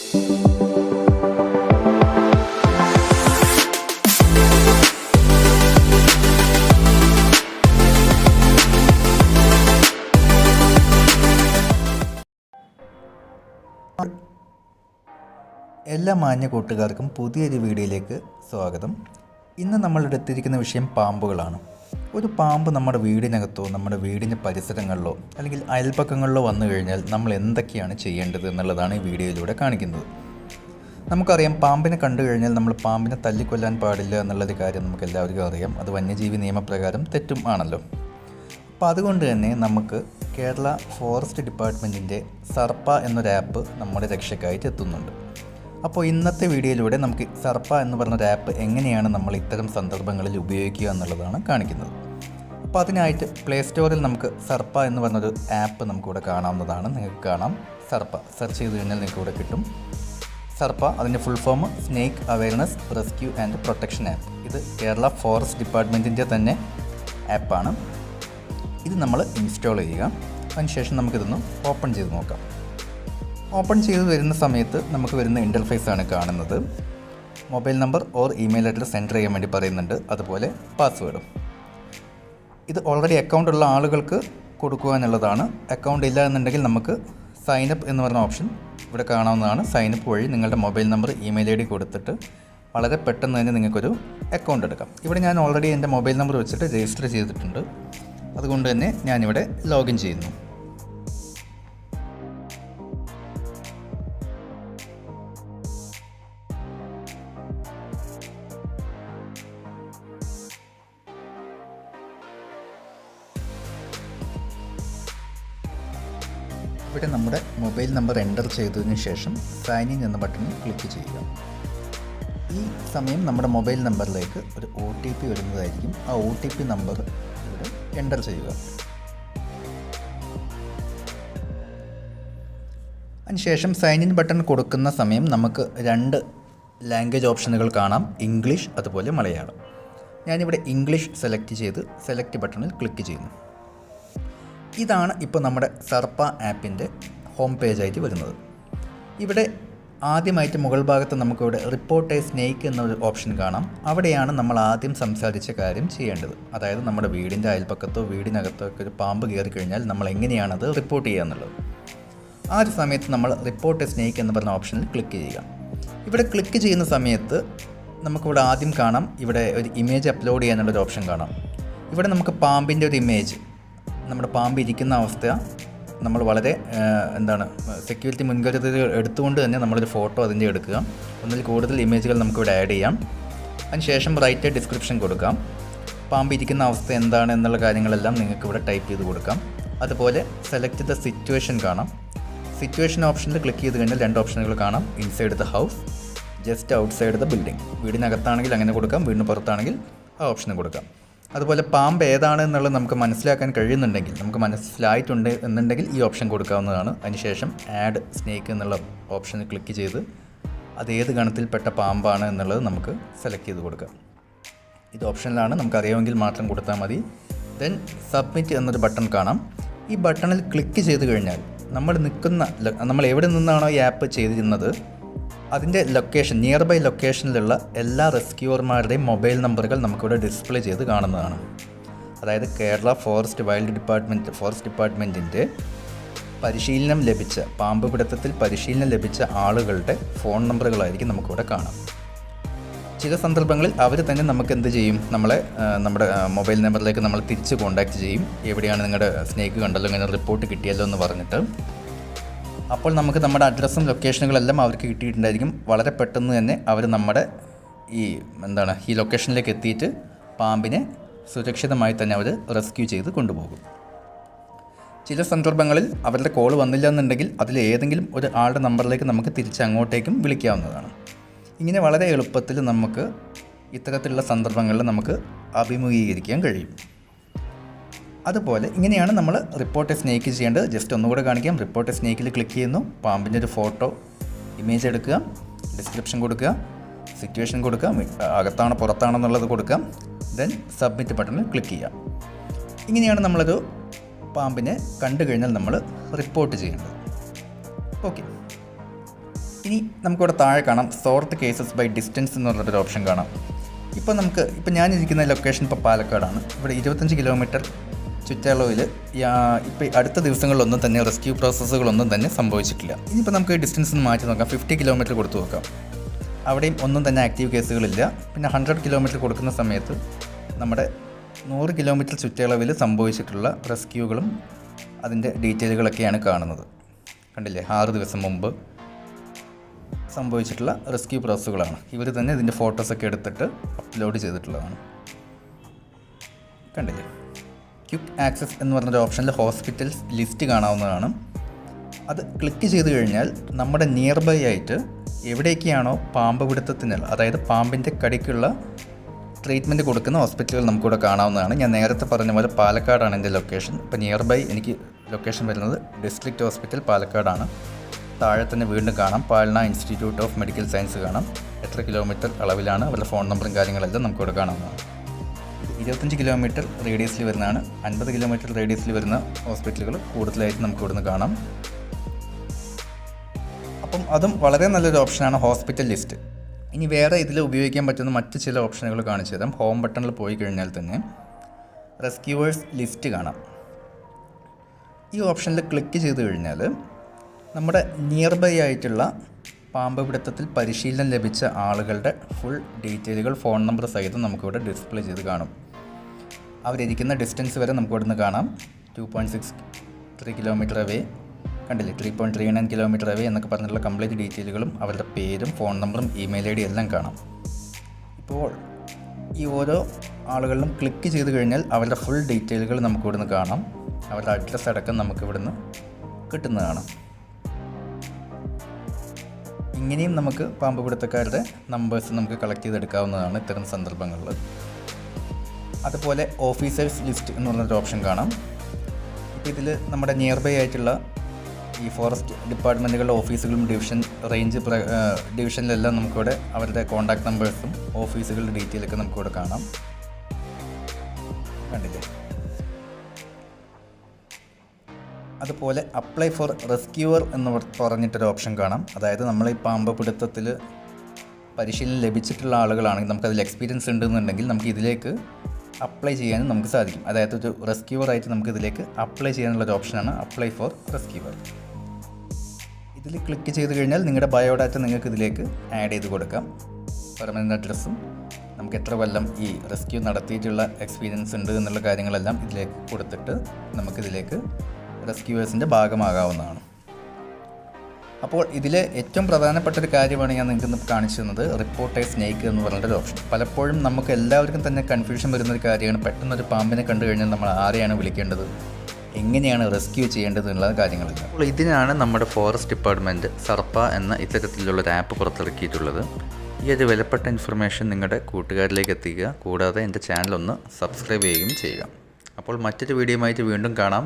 എല്ലാ മാന്യ കൂട്ടുകാർക്കും പുതിയൊരു വീഡിയോയിലേക്ക് സ്വാഗതം. ഇന്ന് നമ്മൾ എടുത്തിരിക്കുന്ന വിഷയം പാമ്പുകളാണ്. ഒരു പാമ്പ് നമ്മുടെ വീടിനകത്തോ നമ്മുടെ വീടിൻ്റെ പരിസരങ്ങളിലോ അല്ലെങ്കിൽ അയൽപ്പക്കങ്ങളിലോ വന്നു കഴിഞ്ഞാൽ നമ്മൾ എന്തൊക്കെയാണ് ചെയ്യേണ്ടത് എന്നുള്ളതാണ് ഈ വീഡിയോയിലൂടെ കാണിക്കുന്നത്. നമുക്കറിയാം, പാമ്പിനെ കണ്ടു കഴിഞ്ഞാൽ നമ്മൾ പാമ്പിനെ തല്ലിക്കൊല്ലാൻ പാടില്ല എന്നുള്ളൊരു കാര്യം നമുക്ക് എല്ലാവർക്കും അറിയാം. അത് വന്യജീവി നിയമപ്രകാരം തെറ്റും ആണല്ലോ. അപ്പോൾ അതുകൊണ്ട് തന്നെ നമുക്ക് കേരള ഫോറസ്റ്റ് ഡിപ്പാർട്ട്മെൻറ്റിൻ്റെ സർപ്പ എന്നൊരു ആപ്പ് നമ്മുടെ രക്ഷയ്ക്കായിട്ട് എത്തുന്നുണ്ട്. അപ്പോൾ ഇന്നത്തെ വീഡിയോയിലൂടെ നമുക്ക് സർപ്പ എന്ന് പറഞ്ഞൊരു ആപ്പ് എങ്ങനെയാണ് നമ്മൾ ഇത്തരം സന്ദർഭങ്ങളിൽ ഉപയോഗിക്കുക എന്നുള്ളതാണ് കാണിക്കുന്നത്. അപ്പോൾ അതിനായിട്ട് പ്ലേ സ്റ്റോറിൽ നമുക്ക് സർപ്പ എന്ന് പറഞ്ഞൊരു ആപ്പ് നമുക്കിവിടെ കാണാവുന്നതാണ്. നിങ്ങൾക്ക് കാണാം, സർപ്പ സെർച്ച് ചെയ്ത് കഴിഞ്ഞാൽ നിങ്ങൾക്ക് ഇവിടെ കിട്ടും. സർപ്പ, അതിൻ്റെ full form snake awareness rescue and protection app. ഇത് കേരള ഫോറസ്റ്റ് ഡിപ്പാർട്ട്മെൻറ്റിൻ്റെ തന്നെ ആപ്പാണ്. ഇത് നമ്മൾ ഇൻസ്റ്റാൾ ചെയ്യുക. അതിനുശേഷം നമുക്കിതൊന്ന് ഓപ്പൺ ചെയ്ത് നോക്കാം. ഓപ്പൺ ചെയ്ത് വരുന്ന സമയത്ത് നമുക്ക് വരുന്ന ഇൻ്റർഫേസാണ് കാണുന്നത്. Mobile number or email address enter ചെയ്യാൻ വേണ്ടി പറയുന്നുണ്ട്, അതുപോലെ പാസ്വേഡും. ഇത് ഓൾറെഡി അക്കൗണ്ട് ഉള്ള ആളുകൾക്ക് കൊടുക്കുക എന്നുള്ളതാണ്. അക്കൗണ്ട് ഇല്ല എന്നുണ്ടെങ്കിൽ നമുക്ക് സൈനപ്പ് എന്ന് പറഞ്ഞ ഓപ്ഷൻ ഇവിടെ കാണാവുന്നതാണ്. സൈനപ്പ് വഴി നിങ്ങളുടെ മൊബൈൽ നമ്പർ ഇമെയിൽ ID കൊടുത്തിട്ട് വളരെ പെട്ടെന്ന് തന്നെ നിങ്ങൾക്കൊരു അക്കൗണ്ട് എടുക്കാം. ഇവിടെ ഞാൻ ഓൾറെഡി എൻ്റെ മൊബൈൽ നമ്പർ വെച്ചിട്ട് രജിസ്റ്റർ ചെയ്തിട്ടുണ്ട്. അതുകൊണ്ട് തന്നെ ഞാനിവിടെ ലോഗിൻ ചെയ്യുന്നു. ഇവിടെ നമ്മുടെ മൊബൈൽ നമ്പർ എൻ്റർ ചെയ്തതിന് ശേഷം സൈൻ ഇൻ എന്ന ബട്ടണിൽ ക്ലിക്ക് ചെയ്യുക. ഈ സമയം നമ്മുടെ മൊബൈൽ നമ്പറിലേക്ക് ഒരു OTP വരുന്നതായിരിക്കും. ആ OTP നമ്പർ ഇവിടെ എൻ്റർ ചെയ്യുക. അതിനുശേഷം സൈൻ ഇൻ ബട്ടൺ കൊടുക്കുന്ന സമയം നമുക്ക് 2 ലാംഗ്വേജ് ഓപ്ഷനുകൾ കാണാം, ഇംഗ്ലീഷ് അതുപോലെ മലയാളം. ഞാനിവിടെ ഇംഗ്ലീഷ് സെലക്ട് ചെയ്ത് സെലക്ട് ബട്ടണിൽ ക്ലിക്ക് ചെയ്യുന്നു. ഇതാണ് ഇപ്പോൾ നമ്മുടെ സർപ്പ ആപ്പിൻ്റെ ഹോം പേജായിട്ട് വരുന്നത്. ഇവിടെ ആദ്യമായിട്ട് മുകൾ ഭാഗത്ത് നമുക്കിവിടെ റിപ്പോർട്ട് എ സ്നേക്ക് എന്നൊരു ഓപ്ഷൻ കാണാം. അവിടെയാണ് നമ്മൾ ആദ്യം സംസാരിച്ച കാര്യം ചെയ്യേണ്ടത്. അതായത് നമ്മുടെ വീടിൻ്റെ അയൽപ്പക്കത്തോ വീടിനകത്തോ ഒക്കെ ഒരു പാമ്പ് കയറി കഴിഞ്ഞാൽ നമ്മൾ എങ്ങനെയാണത് റിപ്പോർട്ട് ചെയ്യുക എന്നുള്ളത്. ആ ഒരു സമയത്ത് നമ്മൾ റിപ്പോർട്ട് എ സ്നേക്ക് എന്ന് പറഞ്ഞ ഓപ്ഷനിൽ ക്ലിക്ക് ചെയ്യുക. ഇവിടെ ക്ലിക്ക് ചെയ്യുന്ന സമയത്ത് നമുക്കിവിടെ ആദ്യം കാണാം, ഇവിടെ ഒരു ഇമേജ് അപ്ലോഡ് ചെയ്യാനുള്ളൊരു ഓപ്ഷൻ കാണാം. ഇവിടെ നമുക്ക് പാമ്പിൻ്റെ ഒരു ഇമേജ്, നമ്മുടെ പാമ്പ് ഇരിക്കുന്ന അവസ്ഥ നമ്മൾ വളരെ സെക്യൂരിറ്റി മുൻകരുതൽ എടുത്തുകൊണ്ട് തന്നെ നമ്മളൊരു ഫോട്ടോ അതിൻ്റെ എടുക്കുക. ഒന്നിൽ കൂടുതൽ ഇമേജുകൾ നമുക്കിവിടെ ആഡ് ചെയ്യാം. അതിനുശേഷം റൈറ്റ് ഡിസ്ക്രിപ്ഷൻ കൊടുക്കാം. പാമ്പ് ഇരിക്കുന്ന അവസ്ഥ എന്താണ് എന്നുള്ള കാര്യങ്ങളെല്ലാം നിങ്ങൾക്ക് ഇവിടെ ടൈപ്പ് ചെയ്ത് കൊടുക്കാം. അതുപോലെ സെലക്ട് ദ സിറ്റുവേഷൻ കാണാം. സിറ്റുവേഷൻ ഓപ്ഷനിൽ ക്ലിക്ക് ചെയ്ത് കഴിഞ്ഞാൽ 2 ഓപ്ഷനുകൾ കാണാം, inside the house, just outside the building. വീടിനകത്താണെങ്കിൽ അങ്ങനെ കൊടുക്കാം, വീടിന് പുറത്താണെങ്കിൽ ആ ഓപ്ഷന് കൊടുക്കാം. അതുപോലെ പാമ്പ് ഏതാണ് എന്നുള്ളത് നമുക്ക് മനസ്സിലാക്കാൻ കഴിയുന്നുണ്ടെങ്കിൽ, നമുക്ക് മനസ്സിലായിട്ടുണ്ട് എന്നുണ്ടെങ്കിൽ ഈ ഓപ്ഷൻ കൊടുക്കാവുന്നതാണ്. അതിനുശേഷം ആഡ് സ്നേക്ക് എന്നുള്ള ഓപ്ഷനിൽ ക്ലിക്ക് ചെയ്ത് അത് ഏത് ഗണത്തിൽപ്പെട്ട പാമ്പാണ് എന്നുള്ളത് നമുക്ക് സെലക്ട് ചെയ്ത് കൊടുക്കാം. ഇത് ഓപ്ഷനിലാണ്, നമുക്കറിയാമെങ്കിൽ മാത്രം കൊടുത്താൽ മതി. ദെൻ സബ്മിറ്റ് എന്നൊരു ബട്ടൺ കാണാം. ഈ ബട്ടണിൽ ക്ലിക്ക് ചെയ്ത് കഴിഞ്ഞാൽ നമ്മൾ എവിടെ നിന്നാണോ ഈ ആപ്പ് ചെയ്തിരുന്നത് അതിൻ്റെ ലൊക്കേഷൻ, നിയർ ബൈ ലൊക്കേഷനിലുള്ള എല്ലാ റെസ്ക്യൂവർമാരുടെയും മൊബൈൽ നമ്പറുകൾ നമുക്കിവിടെ ഡിസ്പ്ലേ ചെയ്ത് കാണുന്നതാണ്. അതായത് കേരള ഫോറസ്റ്റ് ഡിപ്പാർട്ട്മെൻറ്റിൻ്റെ പരിശീലനം ലഭിച്ച, പാമ്പ് പിടുത്തത്തിൽ പരിശീലനം ലഭിച്ച ആളുകളുടെ ഫോൺ നമ്പറുകളായിരിക്കും നമുക്കിവിടെ കാണാം. ചില സന്ദർഭങ്ങളിൽ അവർ തന്നെ നമുക്ക് എന്ത് ചെയ്യും, നമ്മുടെ മൊബൈൽ നമ്പറിലേക്ക് നമ്മൾ തിരിച്ച് കോൺടാക്റ്റ് ചെയ്യും. എവിടെയാണ് നിങ്ങളുടെ സ്നേക്ക് കണ്ടല്ലോ, ഇങ്ങനെ റിപ്പോർട്ട് കിട്ടിയല്ലോ എന്ന് പറഞ്ഞിട്ട്. അപ്പോൾ നമുക്ക് നമ്മുടെ അഡ്രസ്സും ലൊക്കേഷനുകളെല്ലാം അവർക്ക് കിട്ടിയിട്ടുണ്ടായിരിക്കും. വളരെ പെട്ടെന്ന് തന്നെ അവർ നമ്മുടെ ഈ ലൊക്കേഷനിലേക്ക് എത്തിയിട്ട് പാമ്പിനെ സുരക്ഷിതമായി തന്നെ അവർ റെസ്ക്യൂ ചെയ്ത് കൊണ്ടുപോകും. ചില സന്ദർഭങ്ങളിൽ അവരുടെ കോൾ വന്നില്ല എന്നുണ്ടെങ്കിൽ അതിൽ ഏതെങ്കിലും ഒരു ആളുടെ നമ്പറിലേക്ക് നമുക്ക് തിരിച്ച് അങ്ങോട്ടേക്കും വിളിക്കാവുന്നതാണ്. ഇങ്ങനെ വളരെ എളുപ്പത്തിൽ നമുക്ക് ഇത്തരത്തിലുള്ള സന്ദർഭങ്ങളിൽ നമുക്ക് അഭിമുഖീകരിക്കാൻ കഴിയും. അതുപോലെ ഇങ്ങനെയാണ് നമ്മൾ റിപ്പോർട്ട് സ്നേക്ക് ചെയ്യേണ്ടത്. ജസ്റ്റ് ഒന്നുകൂടെ കാണിക്കാം. റിപ്പോർട്ട് സ്നേക്കിൽ ക്ലിക്ക് ചെയ്യുന്നു, പാമ്പിൻ്റെ ഒരു ഫോട്ടോ ഇമേജ് എടുക്കുക, ഡിസ്ക്രിപ്ഷൻ കൊടുക്കുക, സിറ്റുവേഷൻ കൊടുക്കുക, അകത്താണോ പുറത്താണോ എന്നുള്ളത് കൊടുക്കാം. ദെൻ സബ്മിറ്റ് ബട്ടണിൽ ക്ലിക്ക് ചെയ്യുക. ഇങ്ങനെയാണ് നമ്മളൊരു പാമ്പിനെ കണ്ടു കഴിഞ്ഞാൽ നമ്മൾ റിപ്പോർട്ട് ചെയ്യേണ്ടത്. ഓക്കെ, ഇനി നമുക്കിവിടെ താഴെ കാണാം സോർട്ട് കേസസ് ബൈ ഡിസ്റ്റൻസ് എന്ന് പറഞ്ഞൊരു ഓപ്ഷൻ കാണാം. ഇപ്പോൾ ഞാനിരിക്കുന്ന ലൊക്കേഷൻ ഇപ്പോൾ പാലക്കാടാണ്. ഇവിടെ 25 കിലോമീറ്റർ ചുറ്റളവിൽ ഇപ്പോൾ അടുത്ത ദിവസങ്ങളിലൊന്നും തന്നെ റെസ്ക്യൂ പ്രോസസ്സുകളൊന്നും തന്നെ സംഭവിച്ചിട്ടില്ല. ഇനിയിപ്പോൾ നമുക്ക് ഡിസ്റ്റൻസ് മാറ്റി നോക്കാം. 50 കിലോമീറ്റർ കൊടുത്തു നോക്കാം. അവിടെയും ഒന്നും തന്നെ ആക്റ്റീവ് കേസുകളില്ല. പിന്നെ 100 കിലോമീറ്റർ കൊടുക്കുന്ന സമയത്ത് നമ്മുടെ 100 കിലോമീറ്റർ ചുറ്റളവിൽ സംഭവിച്ചിട്ടുള്ള റെസ്ക്യൂകളും അതിൻ്റെ ഡീറ്റെയിലുകളൊക്കെയാണ് കാണുന്നത്. കണ്ടില്ലേ, 6 ദിവസം മുമ്പ് സംഭവിച്ചിട്ടുള്ള റെസ്ക്യൂ പ്രോസസ്സുകളാണ്. ഇവർ തന്നെ ഇതിൻ്റെ ഫോട്ടോസൊക്കെ എടുത്തിട്ട് അപ്ലോഡ് ചെയ്തിട്ടുള്ളതാണ്. കണ്ടില്ലേ, ക്വിക്ക് ആക്സസ് എന്ന് പറഞ്ഞൊരു ഓപ്ഷനിൽ ഹോസ്പിറ്റൽസ് ലിസ്റ്റ് കാണാവുന്നതാണ്. അത് ക്ലിക്ക് ചെയ്ത് കഴിഞ്ഞാൽ നമ്മുടെ നിയർ ബൈ ആയിട്ട് എവിടേക്കാണോ പാമ്പ് പിടുത്തത്തിനുള്ള, അതായത് പാമ്പിൻ്റെ കടിക്കുള്ള ട്രീറ്റ്മെൻറ്റ് കൊടുക്കുന്ന ഹോസ്പിറ്റലുകൾ നമുക്കിവിടെ കാണാവുന്നതാണ്. ഞാൻ നേരത്തെ പറഞ്ഞ പോലെ പാലക്കാടാണ് എൻ്റെ ലൊക്കേഷൻ. ഇപ്പോൾ നിയർ ബൈ എനിക്ക് ലൊക്കേഷൻ വരുന്നത് ഡിസ്ട്രിക്റ്റ് ഹോസ്പിറ്റൽ പാലക്കാടാണ്. താഴെ തന്നെ വീണ്ടും കാണാം പാൽന ഇൻസ്റ്റിറ്റ്യൂട്ട് ഓഫ് മെഡിക്കൽ സയൻസ് കാണാം. എത്ര കിലോമീറ്റർ അളവിലാണ്, അവരുടെ ഫോൺ നമ്പറും കാര്യങ്ങളെല്ലാം നമുക്കിവിടെ കാണാവുന്നതാണ്. 25 കിലോമീറ്റർ റേഡിയസിൽ വരുന്നതാണ്. 50 കിലോമീറ്റർ റേഡിയസിൽ വരുന്ന ഹോസ്പിറ്റലുകൾ കൂടുതലായിട്ട് നമുക്ക് ഇവിടുന്ന് കാണാം. അപ്പം അതും വളരെ നല്ലൊരു ഓപ്ഷനാണ് ഹോസ്പിറ്റൽ ലിസ്റ്റ്. ഇനി വേറെ ഇതിൽ ഉപയോഗിക്കാൻ പറ്റുന്ന മറ്റ് ചില ഓപ്ഷനുകൾ കാണിച്ചു തരാം. ഹോം ബട്ടണിൽ പോയി കഴിഞ്ഞാൽ തന്നെ റെസ്ക്യൂവേഴ്സ് ലിസ്റ്റ് കാണാം. ഈ ഓപ്ഷനിൽ ക്ലിക്ക് ചെയ്ത് കഴിഞ്ഞാൽ നമ്മുടെ നിയർ ബൈ ആയിട്ടുള്ള പാമ്പ് പിടുത്തത്തിൽ പരിശീലനം ലഭിച്ച ആളുകളുടെ ഫുൾ ഡീറ്റെയിലുകൾ ഫോൺ നമ്പർ സഹിതം നമുക്കിവിടെ ഡിസ്പ്ലേ ചെയ്ത് കാണും. അവരിരിക്കുന്ന ഡിസ്റ്റൻസ് വരെ നമുക്കിവിടെ നിന്ന് കാണാം. 2.63 കിലോമീറ്റർ അവേ, കണ്ടില്ലേ, 3.39 കിലോമീറ്റർ അവേ എന്നൊക്കെ പറഞ്ഞിട്ടുള്ള കംപ്ലീറ്റ് ഡീറ്റെയിലുകളും അവരുടെ പേരും ഫോൺ നമ്പറും ഇമെയിൽ ഐ ഡി എല്ലാം കാണാം. ഇപ്പോൾ ഈ ഓരോ ആളുകളിലും ക്ലിക്ക് ചെയ്ത് കഴിഞ്ഞാൽ അവരുടെ ഫുൾ ഡീറ്റെയിലുകൾ നമുക്കിവിടുന്ന് കാണാം. അവരുടെ അഡ്രസ്സ് അടക്കം നമുക്കിവിടുന്ന് കിട്ടുന്നതാണ്. ഇങ്ങനെയും നമുക്ക് പാമ്പ് പിടുത്തക്കാരുടെ നമ്പേഴ്സ് നമുക്ക് കളക്ട് ചെയ്തെടുക്കാവുന്നതാണ് ഇത്തരം സന്ദർഭങ്ങളിൽ. അതുപോലെ ഓഫീസേഴ്സ് ലിസ്റ്റ് എന്ന് പറഞ്ഞൊരു ഓപ്ഷൻ കാണാം. ഇപ്പോൾ ഇതിൽ നമ്മുടെ നിയർ ബൈ ആയിട്ടുള്ള ഈ ഫോറസ്റ്റ് ഡിപ്പാർട്ട്മെൻറ്റുകളുടെ ഓഫീസുകളും റേഞ്ച് ഡിവിഷനിലെല്ലാം നമുക്കിവിടെ അവരുടെ കോൺടാക്ട് നമ്പേഴ്സും ഓഫീസുകളുടെ ഡീറ്റെയിലൊക്കെ നമുക്കിവിടെ കാണാം. കണ്ടില്ലേ. അതുപോലെ അപ്ലൈ ഫോർ റെസ്ക്യൂവർ എന്ന് പറഞ്ഞിട്ടൊരു ഓപ്ഷൻ കാണാം. അതായത് നമ്മൾ ഈ പാമ്പ് പിടുത്തത്തിൽ പരിശീലനം ലഭിച്ചിട്ടുള്ള ആളുകളാണെങ്കിൽ, നമുക്കതിൽ എക്സ്പീരിയൻസ് ഉണ്ടെന്നുണ്ടെങ്കിൽ നമുക്ക് ഇതിലേക്ക് അപ്ലൈ ചെയ്യാനും നമുക്ക് സാധിക്കും. അതായത് ഒരു റെസ്ക്യൂവറായിട്ട് നമുക്ക് ഇതിലേക്ക് അപ്ലൈ ചെയ്യാനുള്ളൊരു ഓപ്ഷനാണ് അപ്ലൈ ഫോർ റെസ്ക്യൂവർ. ഇതിൽ ക്ലിക്ക് ചെയ്ത് കഴിഞ്ഞാൽ നിങ്ങളുടെ ബയോഡാറ്റ നിങ്ങൾക്ക് ഇതിലേക്ക് ആഡ് ചെയ്ത് കൊടുക്കാം. പെർമനൻ്റ് അഡ്രസ്സും നമുക്ക് എത്ര കൊല്ലം ഈ റെസ്ക്യൂ നടത്തിയിട്ടുള്ള എക്സ്പീരിയൻസ് ഉണ്ട് എന്നുള്ള കാര്യങ്ങളെല്ലാം ഇതിലേക്ക് കൊടുത്തിട്ട് നമുക്കിതിലേക്ക് റെസ്ക്യൂവേഴ്സിൻ്റെ ഭാഗമാകാവുന്നതാണ്. അപ്പോൾ ഇതിൽ ഏറ്റവും പ്രധാനപ്പെട്ടൊരു കാര്യമാണ് ഞാൻ നിങ്ങൾക്ക് കാണിച്ചു തന്നത്, റിപ്പോർട്ട് എ സ്നേക്ക് എന്ന് പറഞ്ഞൊരു ഓപ്ഷൻ. പലപ്പോഴും നമുക്ക് എല്ലാവർക്കും തന്നെ കൺഫ്യൂഷൻ വരുന്നൊരു കാര്യമാണ്. പെട്ടെന്നൊരു പാമ്പിനെ കണ്ടു കഴിഞ്ഞാൽ നമ്മൾ ആരെയാണ് വിളിക്കേണ്ടത്, എങ്ങനെയാണ് റെസ്ക്യൂ ചെയ്യേണ്ടത് എന്നുള്ള കാര്യങ്ങളെല്ലാം. അപ്പോൾ ഇതിനാണ് നമ്മുടെ ഫോറസ്റ്റ് ഡിപ്പാർട്ട്മെൻറ്റ് സർപ്പ എന്ന ഇത്തരത്തിലുള്ളൊരു ആപ്പ് പുറത്തിറക്കിയിട്ടുള്ളത്. ഈ ഒരു വിലപ്പെട്ട ഇൻഫർമേഷൻ നിങ്ങളുടെ കൂട്ടുകാരിലേക്ക് എത്തിക്കുക. കൂടാതെ എൻ്റെ ചാനൽ ഒന്ന് സബ്സ്ക്രൈബ് ചെയ്യുകയും ചെയ്യുക. അപ്പോൾ മറ്റൊരു വീഡിയോയുമായിട്ട് വീണ്ടും കാണാം.